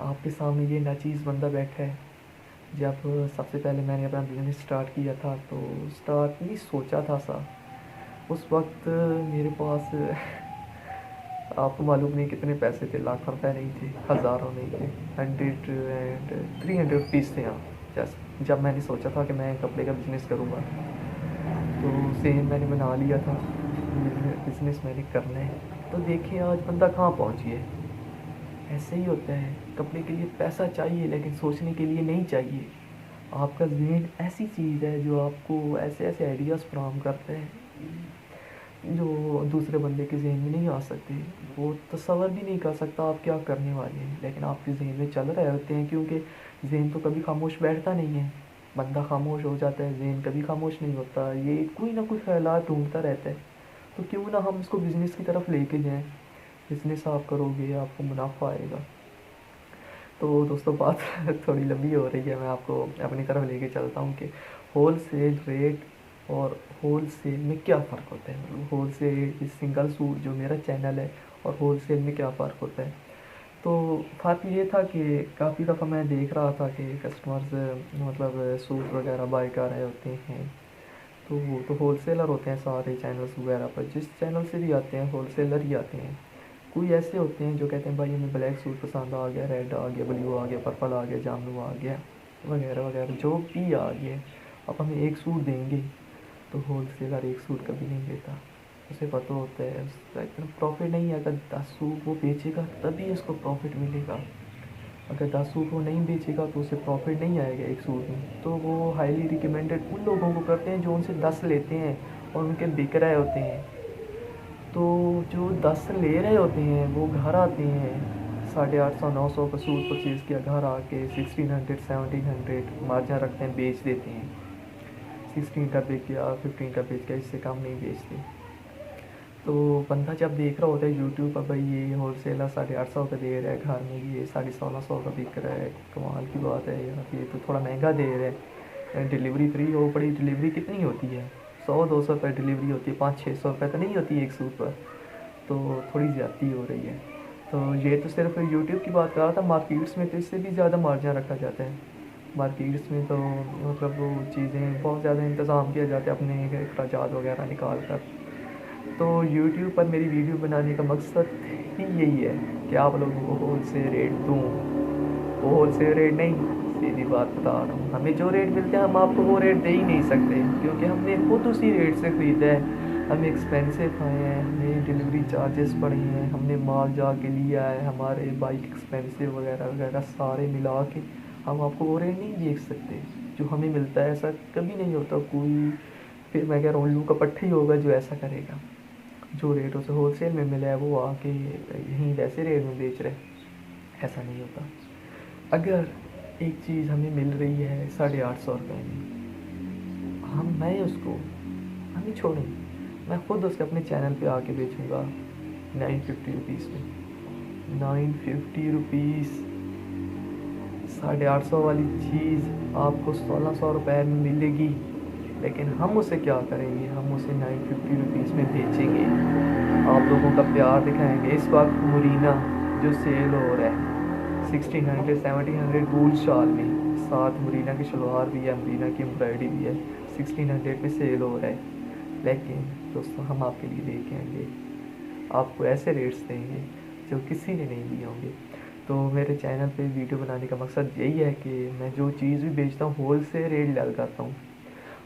آپ کے سامنے یہ ناچیز بندہ بیٹھا ہے. جب سب سے پہلے میں نے اپنا بزنس اسٹارٹ کیا تھا تو اسٹارٹ نہیں سوچا تھا سا. اس وقت میرے پاس آپ کو معلوم نہیں کتنے پیسے تھے, لاکھ روپے نہیں تھے, ہزاروں نہیں تھے, 300 روپیز تھے. ہاں, جیسے جب میں نے سوچا تھا کہ میں کپڑے کا بزنس کروں گا تو سیم میں نے بنا لیا تھا بزنس میں نے کرنا ہے. تو دیکھیں آج بندہ کہاں پہنچ گیا. ایسے ہی ہوتا ہے, کپڑے کے لیے پیسہ چاہیے لیکن سوچنے کے لیے نہیں چاہیے. آپ کا ذہن ایسی چیز ہے جو آپ کو ایسے ایسے آئیڈیاز فراہم کرتا ہے جو دوسرے بندے کے ذہن میں نہیں آ سکتے. وہ تصور بھی نہیں کر سکتا آپ کیا کرنے والے ہیں, لیکن آپ کے ذہن میں چل رہے ہوتے ہیں, کیونکہ ذہن تو کبھی خاموش بیٹھتا نہیں ہے. بندہ خاموش ہو جاتا ہے, ذہن کبھی خاموش نہیں ہوتا, یہ کوئی نہ کوئی خیالات ڈھونڈتا رہتا ہے. تو کیوں نہ ہم اس کو بزنس کی طرف لے کے جائیں. بزنس آپ کرو گے آپ کو منافع آئے گا. تو دوستوں بات تھوڑی لمبی ہو رہی ہے, میں آپ کو اپنی طرف لے کے چلتا ہوں کہ ہول سیل ریٹ اور ہول سیل میں کیا فرق ہوتا ہے. مطلب ہول سیل سنگل سوٹ جو میرا چینل ہے اور ہول سیل میں کیا فرق ہوتا ہے. تو فرق یہ تھا کہ کافی دفعہ میں دیکھ رہا تھا کہ کسٹمرز مطلب سوٹ وغیرہ بائی کر رہے ہوتے ہیں, تو وہ تو ہول سیلر ہوتے ہیں سارے چینلز وغیرہ پر, جس چینل سے بھی آتے ہیں ہول سیلر ہی آتے ہیں. کوئی ایسے ہوتے ہیں جو کہتے ہیں بھائی ہمیں بلیک سوٹ پسند آ گیا, ریڈ آ گیا, بلیو آ گیا, پرپل آ گیا, جامنو آ گیا وغیرہ وغیرہ, جو بھی آ گیا آپ ہمیں ایک سوٹ دیں گے. تو ہول سیلر ایک سوٹ کبھی نہیں دیتا. اسے پتہ ہوتا ہے اس کا اتنا پروفٹ نہیں ہے. اگر 10 سوٹ وہ بیچے گا تبھی اس کو پروفٹ ملے گا. اگر 10 سوٹ وہ نہیں بیچے گا تو اسے پروفٹ نہیں آئے گا ایک سوٹ میں. تو وہ ہائیلی ریکمینڈیڈ ان لوگوں کو کرتے ہیں جو ان سے 10 لیتے ہیں اور ان کے بک رہے ہوتے ہیں. تو جو 10 لے رہے ہوتے ہیں وہ گھر آتے ہیں, 850 900 کا سوٹ پرچیز کیا, گھر آ کے 1600 1700 مارجن رکھتے ہیں, بیچ دیتے ہیں. 16 کا بیچ گیا, 15 کا بیچ گیا, اس سے کم نہیں بیچتے. تو بندہ جب دیکھ رہا ہوتا ہے یوٹیوب پر بھائی یہ ہول سیلر 850 کا دے رہا ہے, گھر میں یہ 1650 کا بک رہا ہے, کمال کی بات ہے یار, یہ تو تھوڑا مہنگا دے رہا ہے. ڈلیوری فری ہو پڑی, ڈلیوری کتنی ہوتی ہے, 100 200 روپے ڈلیوری ہوتی ہے, 500 600 روپے تو نہیں ہوتی ایک سوٹ پر. تو تھوڑی زیادتی ہو رہی ہے. تو یہ تو صرف یوٹیوب کی بات کر رہا تھا. مارکیٹس میں تو اس سے بھی زیادہ مارجن رکھا جاتا ہے. مارکیٹس میں تو مطلب وہ چیزیں بہت زیادہ انتظام کیا جاتا ہے اپنے اخراجات وغیرہ نکال کر. تو یوٹیوب پر میری ویڈیو بنانے کا مقصد ہی یہی ہے کہ آپ لوگوں کو ہول سیل ریٹ دوں. وہ ہول سیل ریٹ نہیں, سیدھی بات بتا رہا ہوں, ہمیں جو ریٹ ملتے ہیں ہم آپ کو وہ ریٹ دے ہی نہیں سکتے, کیونکہ ہم نے خود اسی ریٹ سے خریدا ہے. ہمیں ایکسپینسو آئے ہیں, ہمیں ڈلیوری چارجز پڑے ہیں, ہم نے مال جا کے لیا ہے, ہمارے بائک ایکسپینسو وغیرہ وغیرہ سارے ملا کے ہم آپ کو وہ ریٹ نہیں بیچ سکتے جو ہمیں ملتا ہے. ایسا کبھی نہیں ہوتا. کوئی پھر میں کہہ رہا ہوں الو کا پٹھا ہی ہوگا جو ایسا کرے گا. جو ریٹ اسے ہول سیل میں ملا ہے وہ آ کے یہیں ویسے ریٹ میں بیچ رہے, ایسا نہیں ہوتا. اگر ایک چیز ہمیں مل رہی ہے 850 روپے میں, میں اس کو ہمیں چھوڑیں, میں خود اس کے اپنے چینل پہ آ کے بیچوں گا 950 روپیز میں. 950 روپیز 850 والی چیز آپ کو 1600 روپے میں ملے گی, لیکن ہم اسے کیا کریں گے, ہم اسے 950 روپیز میں بیچیں گے. آپ لوگوں کا پیار دکھائیں گے. اس وقت مرینا جو سیل ہو رہا ہے 1600 1700 گول شال میں, ساتھ مرینا کی شلوار بھی ہے, مرینا کی امبرائڈری بھی ہے, 1600 پہ سیل ہو رہا ہے. لیکن دوستوں ہم آپ کے لیے لے کے آئیں گے, آپ کو ایسے ریٹس دیں گے جو کسی نے نہیں دیے ہوں گے. تو میرے چینل پہ ویڈیو بنانے کا مقصد یہی ہے کہ میں جو چیز بھی بیچتا ہوں ہول سیل ریٹ لگاتا ہوں.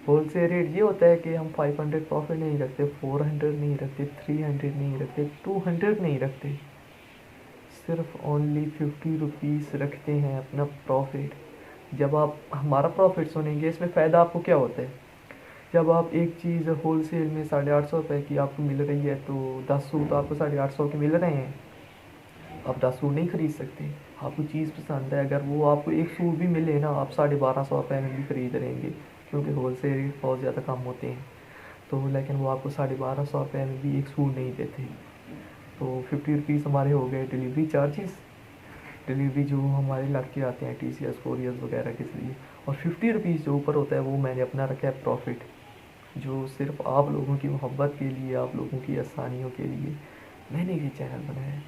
ہول سیل ریٹ یہ ہوتا ہے کہ ہم 500 پروفٹ نہیں رکھتے, 400 نہیں رکھتے, 300 نہیں رکھتے, 200 نہیں رکھتے, صرف اونلی 50 روپیز رکھتے ہیں اپنا پروفٹ. جب آپ ہمارا پروفٹ سنیں گے اس میں فائدہ آپ کو کیا ہوتا ہے. جب آپ ایک چیز ہول سیل میں 850 روپے کی آپ کو مل رہی ہے تو 10 سوٹ آپ کو 850 کے مل رہے ہیں, آپ 10 سوٹ نہیں خرید سکتے. آپ کو چیز پسند ہے, اگر وہ آپ کو ایک سوٹ بھی ملے نا آپ 1250 روپے میں بھی خرید رہیں گے, کیونکہ ہول سیل ریٹ بہت زیادہ کم ہوتے ہیں. تو لیکن وہ آپ کو 1250 روپے میں بھی ایک سوٹ نہیں دیتے. تو 50 روپیز ہمارے ہو گئے ڈلیوری چارجز, ڈلیوری جو ہمارے لگ کے آتے ہیں ٹی سی ایس کوریئرز وغیرہ کے ذریعے, اور 50 روپیز جو اوپر ہوتا ہے وہ میں نے اپنا رکھا ہے پروفٹ, جو صرف آپ لوگوں کی محبت کے لیے, آپ لوگوں کی آسانیوں کے لیے میں نے یہ چینل بنایا ہے.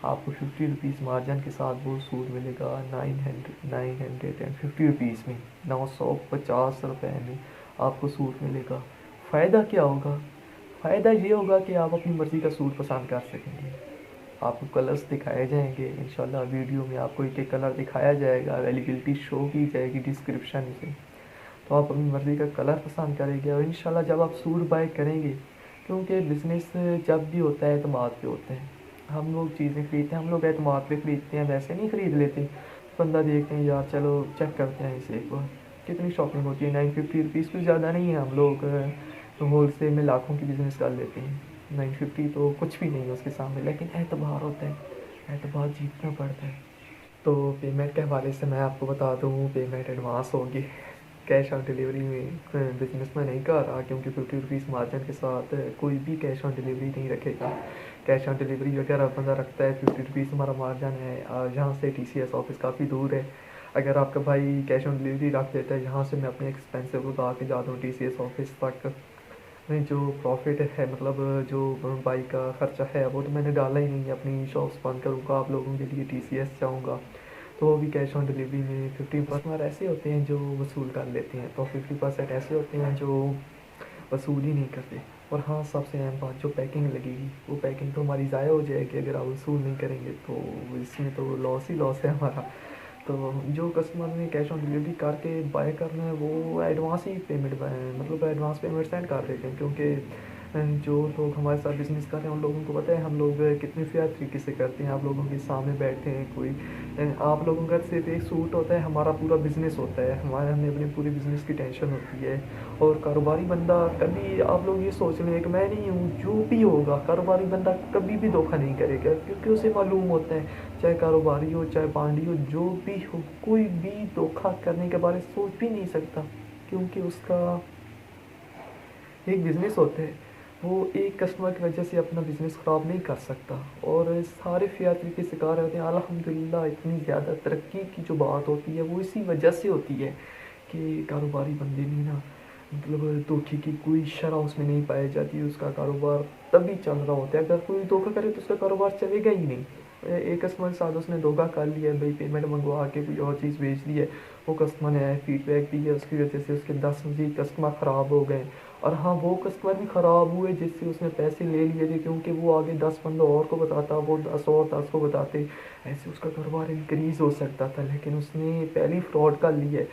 آپ کو 50 روپیز مارجن کے ساتھ وہ سوٹ ملے گا 950 میں، 950 روپے میں آپ کو سوٹ ملے گا۔ فائدہ کیا ہوگا؟ فائدہ یہ ہوگا کہ آپ اپنی مرضی کا سوٹ پسند کر سکیں گے، آپ کو کلرز دکھائے جائیں گے، انشاءاللہ ویڈیو میں آپ کو ایک ایک کلر دکھایا جائے گا، اویلیبلٹی شو کی جائے گی ڈسکرپشن سے، تو آپ اپنی مرضی کا کلر پسند کریں گے، اور انشاءاللہ جب آپ سوٹ بائی کریں گے، کیونکہ بزنس جب بھی ہوتا ہے اعتماد پہ ہوتا ہے، ہم لوگ چیزیں خریدتے ہیں، ہم لوگ اعتماد پہ خریدتے ہیں، ویسے نہیں خرید لیتے، بندہ دیکھتے ہیں یار چلو چیک کرتے ہیں اسے ایک بار، کتنی شاپنگ ہوتی ہے، 950 روپیز کچھ زیادہ نہیں ہے، ہم لوگ ہول سیل میں لاکھوں کی بزنس کر لیتے ہیں، 950 تو کچھ بھی نہیں ہے اس کے سامنے، لیکن اعتبار ہوتا ہے، اعتبار جیتنا پڑتا ہے۔ تو پیمنٹ کے حوالے سے میں آپ کو بتا دوں، پیمنٹ ایڈوانس ہوگی، کیش آن ڈلیوری میں بزنس میں نہیں کر رہا، کیونکہ 50 روپیز مارجن کے ساتھ کوئی بھی کیش آن ڈلیوری نہیں رکھے گا۔ کیش آن ڈلیوری اگر بندہ رکھتا ہے، 50 روپیز ہمارا مارجن ہے، یہاں سے ٹی سی ایس آفس کافی دور ہے، اگر آپ کا بھائی کیش آن ڈلیوری رکھ دیتا ہے، یہاں سے میں اپنے ایکسپینسو لگا کے جاتا ہوں ٹی سی ایس آفس تک، میں جو پروفٹ ہے، مطلب جو بائک کا خرچہ ہے وہ تو میں نے ڈالا ہی نہیں ہے، اپنی شاپس بند کروں گا، آپ لوگوں کے لیے ٹی سی ایس جاؤں گا، تو وہ بھی کیش آن ڈلیوری میں 50% ایسے ہوتے ہیں جو وصول کر لیتے ہیں، تو 50% ایسے ہوتے ہیں جو وصول ہی نہیں کرتے۔ اور ہاں، سب سے اہم بات جو پیکنگ لگے گی، وہ پیکنگ تو ہماری ضائع ہو جائے گی اگر آپ وصول نہیں کریں گے، تو اس میں تو لاس ہی لاس ہے ہمارا۔ تو جو کسٹمر نے کیش آن ڈلیوری کر کے بائی کرنا ہے، وہ ایڈوانس ہی پیمنٹ، مطلب ایڈوانس پیمنٹ سینڈ کر دیتے ہیں، کیونکہ جو لوگ ہمارے ساتھ بزنس کر رہے ہیں ان لوگوں کو پتہ ہے ہم لوگ کتنے فیئر طریقے سے کرتے ہیں، آپ لوگوں کے سامنے بیٹھتے ہیں، کوئی آپ لوگوں کا صرف ایک سوٹ ہوتا ہے، ہمارا پورا بزنس ہوتا ہے، ہمیں اپنے پورے بزنس کی ٹینشن ہوتی ہے، اور کاروباری بندہ کبھی، آپ لوگ یہ سوچ لیں کہ میں نہیں ہوں، جو بھی ہوگا کاروباری بندہ کبھی بھی دھوکہ نہیں کرے گا، کیونکہ اسے معلوم ہوتا ہے، چاہے کاروباری ہو چاہے بانڈی ہو، جو بھی ہو، کوئی بھی دھوکہ کرنے کے بارے سوچ بھی نہیں سکتا، کیونکہ اس کا ایک بزنس ہوتا ہے، وہ ایک کسٹمر کی وجہ سے اپنا بزنس خراب نہیں کر سکتا، اور سارے فیئر طریقے سے کار ہوتے ہیں۔ الحمدللہ اتنی زیادہ ترقی کی جو بات ہوتی ہے وہ اسی وجہ سے ہوتی ہے کہ کاروباری بندے نے نا، مطلب دھوکے کی کوئی شرح اس میں نہیں پائی جاتی، اس کا کاروبار تبھی چل رہا ہوتا ہے، اگر کوئی دھوکہ کرے تو اس کا کاروبار چلے گا ہی نہیں۔ ایک کسٹمر کے ساتھ اس نے دھوکہ کر لیا ہے بھائی، پیمنٹ منگوا کے کوئی اور چیز بھیج دی ہے، وہ کسٹمر نے فیڈ بیک دی ہے، اس کی وجہ سے اس کے 10 مزید کسٹمر خراب ہو گئے، اور ہاں وہ کسٹمر بھی خراب ہوئے جس سے اس نے پیسے لے لیے تھے، کیونکہ وہ آگے 10 بندوں اور کو بتاتا، وہ 10 اور 10 کو بتاتے، ایسے اس کا کاروبار انکریز ہو سکتا تھا، لیکن اس نے پہلی فراڈ کر لی ہے۔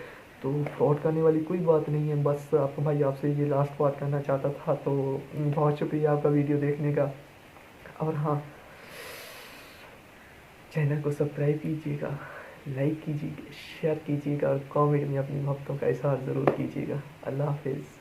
تو فراڈ کرنے والی کوئی بات نہیں ہے، بس آپ کو بھائی آپ سے یہ لاسٹ بات کرنا چاہتا تھا، تو بہت شکریہ آپ کا ویڈیو دیکھنے کا، اور ہاں، چینل کو سبسکرائب کیجیے گا، لائک کیجیے گا، شیئر کیجیے گا، اور کامنٹ میں اپنی محبتوں کا اظہار ضرور کیجیے گا۔ اللہ حافظ۔